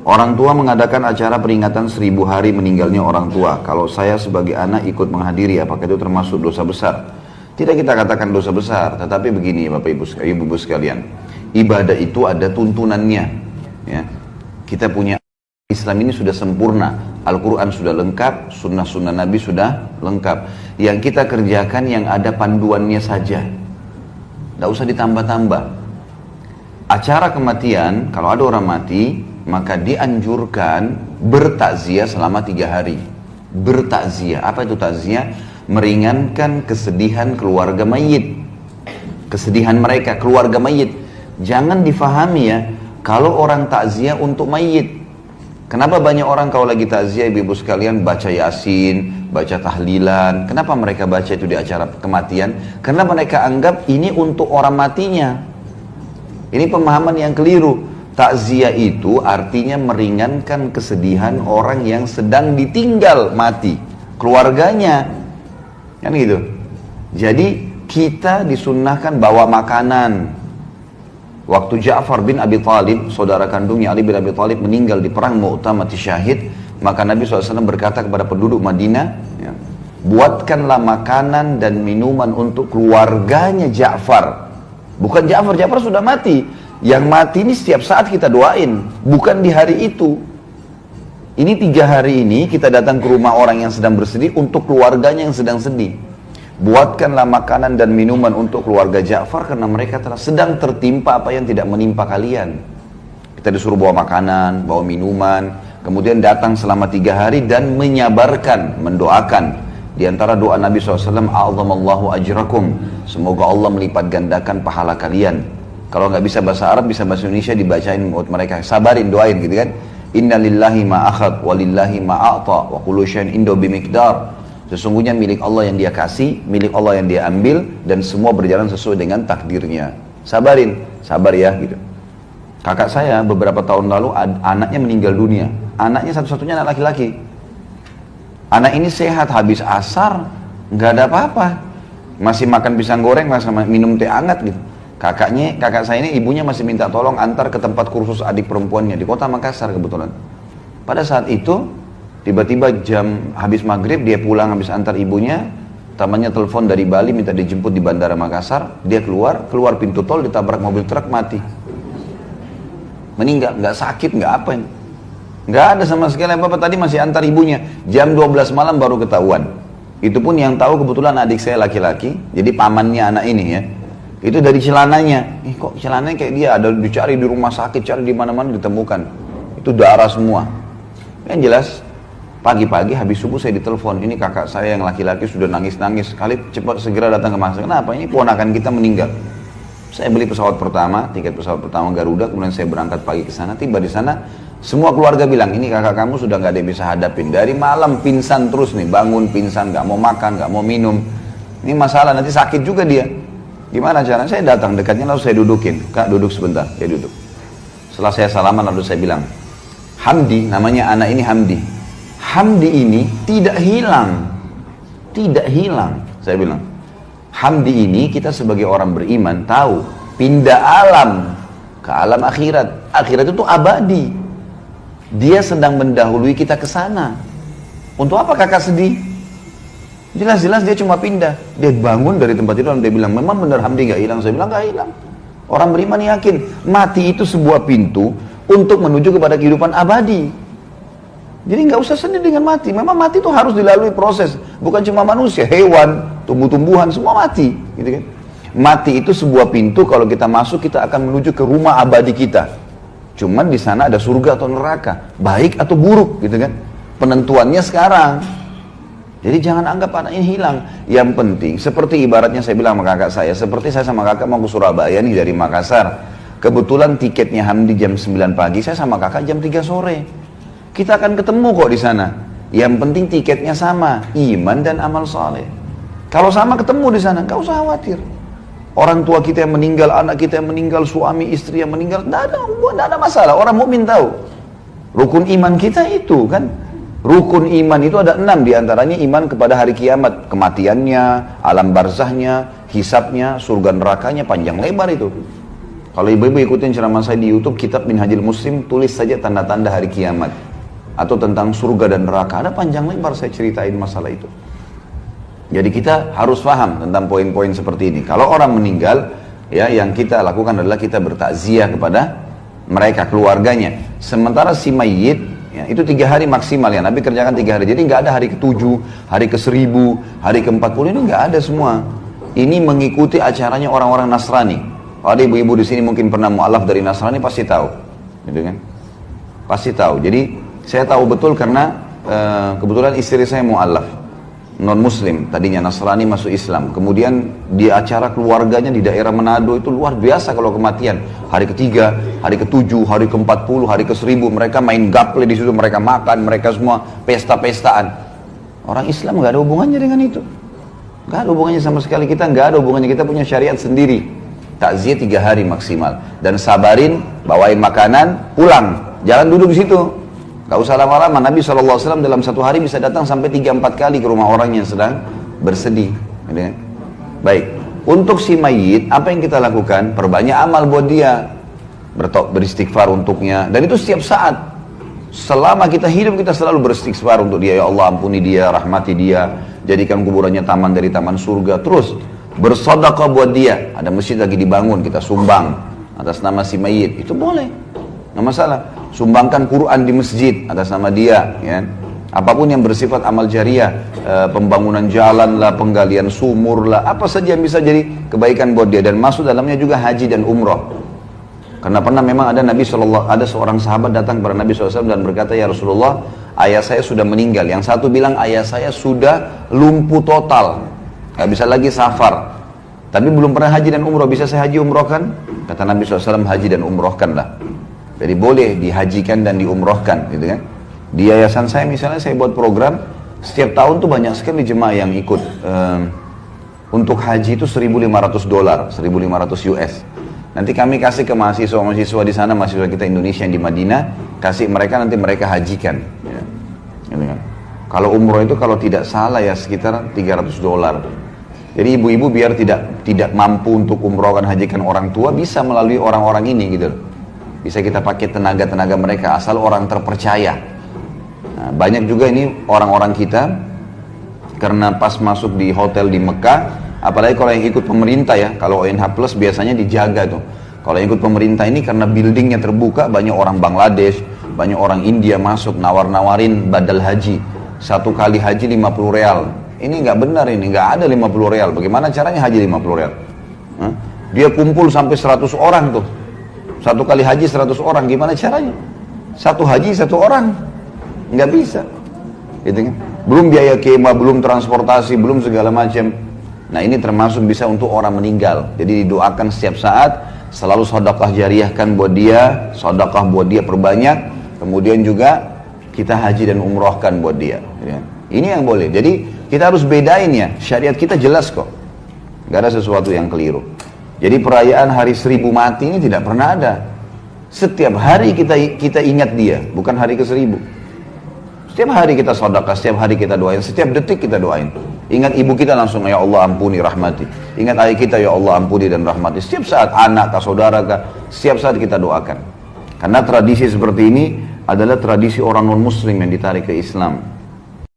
Orang tua mengadakan acara peringatan 1000 hari meninggalnya orang tua. Kalau saya sebagai anak ikut menghadiri, apakah itu termasuk dosa besar? Tidak kita katakan dosa besar, tetapi begini Bapak Ibu sekalian. Ibadah itu ada tuntunannya. Ya. Kita punya Islam ini sudah sempurna. Al-Quran sudah lengkap, sunnah-sunnah Nabi sudah lengkap. Yang kita kerjakan yang ada panduannya saja. Tidak usah ditambah-tambah. Acara kematian, kalau ada orang mati, maka dianjurkan bertakziah selama 3 hari. Bertakziah, apa itu takziah? Meringankan kesedihan keluarga mayit. Kesedihan mereka, keluarga mayit. Jangan difahami ya, kalau orang takziah untuk mayit. Kenapa banyak orang kalau lagi takziah ibu-ibu sekalian baca Yasin, baca tahlilan? Kenapa mereka baca itu di acara kematian? Karena mereka anggap ini untuk orang matinya. Ini pemahaman yang keliru. Takziah itu artinya meringankan kesedihan orang yang sedang ditinggal mati, keluarganya. Kan gitu. Jadi kita disunnahkan bawa makanan. Waktu Ja'far bin Abi Thalib, saudara kandungnya Ali bin Abi Thalib meninggal di perang Mu'tah mati syahid, maka Nabi SAW berkata kepada penduduk Madinah, ya, buatkanlah makanan dan minuman untuk keluarganya Ja'far. Bukan Ja'far, Ja'far sudah mati. Yang mati ini setiap saat kita doain, bukan di hari itu. Ini 3 hari ini kita datang ke rumah orang yang sedang bersedih untuk keluarganya yang sedang sedih. Buatkanlah makanan dan minuman untuk keluarga Ja'far karena mereka sedang tertimpa apa yang tidak menimpa kalian. Kita disuruh bawa makanan, bawa minuman, kemudian datang selama 3 hari dan menyabarkan, mendoakan. Di antara doa Nabi SAW, A'zamallahu ajrakum, semoga Allah melipat gandakan pahala kalian. Kalau nggak bisa bahasa Arab, bisa bahasa Indonesia, dibacain buat mereka, sabarin, doain gitu kan. Inna lillahi ma'akhad, walillahi ma'a'ta, wa kullu syai'in indahu bimiqdar. Sesungguhnya milik Allah yang dia kasih, milik Allah yang dia ambil, dan semua berjalan sesuai dengan takdirnya. Sabarin, sabar ya gitu. Kakak saya beberapa tahun lalu anaknya meninggal dunia. Anaknya satu-satunya anak laki-laki. Anak ini sehat, habis asar nggak ada apa-apa, masih makan pisang goreng, masih minum teh hangat gitu. Kakak saya ini ibunya masih minta tolong antar ke tempat kursus adik perempuannya di kota Makassar kebetulan. Pada saat itu tiba-tiba jam habis maghrib dia pulang habis antar ibunya, temannya telepon dari Bali minta dijemput di bandara Makassar. Dia keluar pintu tol ditabrak mobil truk, mati. Meninggal, nggak sakit, nggak apa ini. Nggak ada sama sekali apa-apa, tadi masih antar ibunya. Jam 12 malam baru ketahuan. Itu pun yang tahu kebetulan adik saya laki-laki, jadi pamannya anak ini ya. Itu dari celananya. Kok celananya kayak dia, ada dicari di rumah sakit, cari di mana-mana ditemukan. Itu darah semua. Yang jelas pagi-pagi habis subuh saya ditelepon, ini kakak saya yang laki-laki sudah nangis-nangis, kali cepat segera datang ke Makassar. Kenapa? Ini ponakan kita meninggal. Saya beli pesawat pertama, tiket pesawat pertama Garuda, kemudian saya berangkat pagi ke sana. Tiba di sana, semua keluarga bilang, ini kakak kamu sudah nggak ada yang bisa hadapin. Dari malam pingsan terus nih, bangun pingsan, nggak mau makan, nggak mau minum. Ini masalah, nanti sakit juga dia. Gimana caranya? Saya datang dekatnya lalu saya dudukin. Kak duduk sebentar, dia duduk. Setelah saya salaman lalu saya bilang, Hamdi, namanya anak ini Hamdi. Hamdi ini tidak hilang. Tidak hilang, saya bilang. Hamdi ini kita sebagai orang beriman tahu, pindah alam ke alam akhirat. Akhirat itu abadi. Dia sedang mendahului kita ke sana. Untuk apa kakak sedih? Jelas-jelas dia cuma pindah. Dia bangun dari tempat itu dan dia bilang, memang benar Hamdi gak hilang. Saya bilang gak hilang. Orang beriman yakin, mati itu sebuah pintu untuk menuju kepada kehidupan abadi. Jadi nggak usah sedih dengan mati. Memang mati itu harus dilalui proses. Bukan cuma manusia, hewan, tumbuh-tumbuhan, semua mati. Gitu kan? Mati itu sebuah pintu, kalau kita masuk kita akan menuju ke rumah abadi kita. Cuman di sana ada surga atau neraka, baik atau buruk, gitu kan? Penentuannya sekarang. Jadi jangan anggap anak ini hilang. Yang penting, seperti ibaratnya saya bilang sama kakak saya, seperti saya sama kakak mau ke Surabaya nih dari Makassar. Kebetulan tiketnya Hamdi jam 9 pagi, saya sama kakak jam 3 sore. Kita akan ketemu kok di sana. Yang penting tiketnya sama, iman dan amal saleh. Kalau sama ketemu di sana, gak usah khawatir. Orang tua kita yang meninggal, anak kita yang meninggal, suami istri yang meninggal, tidak ada masalah. Orang mukmin tahu. Rukun iman kita itu kan. Rukun iman itu ada 6 diantaranya iman kepada hari kiamat, kematiannya, alam barzahnya, hisabnya, surga nerakanya, panjang lebar itu. Kalau ibu-ibu ikutin ceramah saya di YouTube, Kitab Minhajul Muslim, tulis saja tanda-tanda hari kiamat. Atau tentang surga dan neraka. Ada panjang lebar saya ceritain masalah itu. Jadi kita harus paham tentang poin-poin seperti ini. Kalau orang meninggal, ya yang kita lakukan adalah kita bertakziah kepada mereka, keluarganya. Sementara si mayit, ya, itu 3 hari maksimal ya. Nabi kerjakan 3 hari. Jadi nggak ada hari ke-7, hari ke-1000, hari ke-40, ini nggak ada semua. Ini mengikuti acaranya orang-orang Nasrani. Kalau ada ibu-ibu di sini mungkin pernah mu'alaf dari Nasrani, pasti tahu, gitu kan? Pasti tahu. Jadi saya tahu betul karena kebetulan istri saya mu'alaf, non Muslim, tadinya Nasrani masuk Islam. Kemudian di acara keluarganya di daerah Manado itu luar biasa kalau kematian. Hari ke-3, hari ke-7, hari ke-40, hari ke-1000 mereka main gaple di situ, mereka makan, mereka semua pesta-pestaan. Orang Islam nggak ada hubungannya dengan itu. Nggak ada hubungannya sama sekali, kita nggak ada hubungannya, kita punya syariat sendiri. Takziah 3 hari maksimal. Dan sabarin, bawain makanan, pulang. Jangan duduk di situ. Gak usah lama-lama. Nabi SAW dalam 1 hari bisa datang sampai 3-4 kali ke rumah orang yang sedang bersedih. Baik. Untuk si mayit, apa yang kita lakukan? Perbanyak amal buat dia. Beristighfar untuknya. Dan itu setiap saat. Selama kita hidup, kita selalu beristighfar untuk dia. Ya Allah, ampuni dia, rahmati dia. Jadikan kuburannya taman dari taman surga. Terus bersedekah buat dia. Ada masjid lagi dibangun, kita sumbang atas nama si mayit, itu boleh, nggak masalah. Sumbangkan Quran di masjid atas nama dia, ya. Apapun yang bersifat amal jariah, pembangunan jalan lah, penggalian sumur lah, apa saja yang bisa jadi kebaikan buat dia. Dan masuk dalamnya juga haji dan umroh. Karena pernah memang ada seorang sahabat datang kepada Nabi SAW dan berkata, ya Rasulullah, ayah saya sudah meninggal. Yang satu bilang ayah saya sudah lumpuh total, gak bisa lagi safar, tapi belum pernah haji dan umroh. Bisa saya haji umrohkan? Kata Nabi SAW, haji dan umrohkanlah. Jadi boleh dihajikan dan diumrohkan, gitu kan? Di yayasan saya misalnya, saya buat program setiap tahun tuh banyak sekali jemaah yang ikut. Untuk haji itu $1.500, 1.500 US. Nanti kami kasih ke mahasiswa-mahasiswa di sana, mahasiswa kita Indonesia yang di Madinah, kasih mereka, nanti mereka hajikan, ya. Gitu kan? Kalau umroh itu kalau tidak salah ya sekitar $300. Jadi ibu-ibu biar tidak mampu untuk umrohkan, hajikan orang tua, bisa melalui orang-orang ini gitu. Bisa kita pakai tenaga-tenaga mereka, asal orang terpercaya. Nah, banyak juga ini orang-orang kita, karena pas masuk di hotel di Mekah, apalagi kalau yang ikut pemerintah ya, kalau ONH Plus biasanya dijaga tuh. Kalau yang ikut pemerintah ini karena buildingnya terbuka, banyak orang Bangladesh, banyak orang India masuk, nawar-nawarin badal haji. 1 kali haji 50 real. Ini nggak benar, ini nggak ada 50 real. Bagaimana caranya haji 50 real? Hah? Dia kumpul sampai 100 orang tuh. 1 kali haji 100 orang, gimana caranya? 1 haji 1 orang, nggak bisa. Gitu kan? Belum biaya kemah, belum transportasi, belum segala macam. Nah ini termasuk bisa untuk orang meninggal. Jadi didoakan setiap saat, selalu sedekah jariahkan buat dia, sedekah buat dia perbanyak. Kemudian juga kita haji dan umrohkan buat dia. Ini yang boleh. Jadi kita harus bedain ya, syariat kita jelas kok. Gak ada sesuatu yang keliru. Jadi perayaan hari 1000 mati ini tidak pernah ada. Setiap hari kita ingat dia, bukan hari ke-1000. Setiap hari kita sedekah, setiap hari kita doain, setiap detik kita doain. Ingat ibu kita langsung, ya Allah ampuni, rahmati. Ingat ayah kita, ya Allah ampuni dan rahmati. Setiap saat, anak kah, saudara kah, setiap saat kita doakan. Karena tradisi seperti ini adalah tradisi orang non-muslim yang ditarik ke Islam.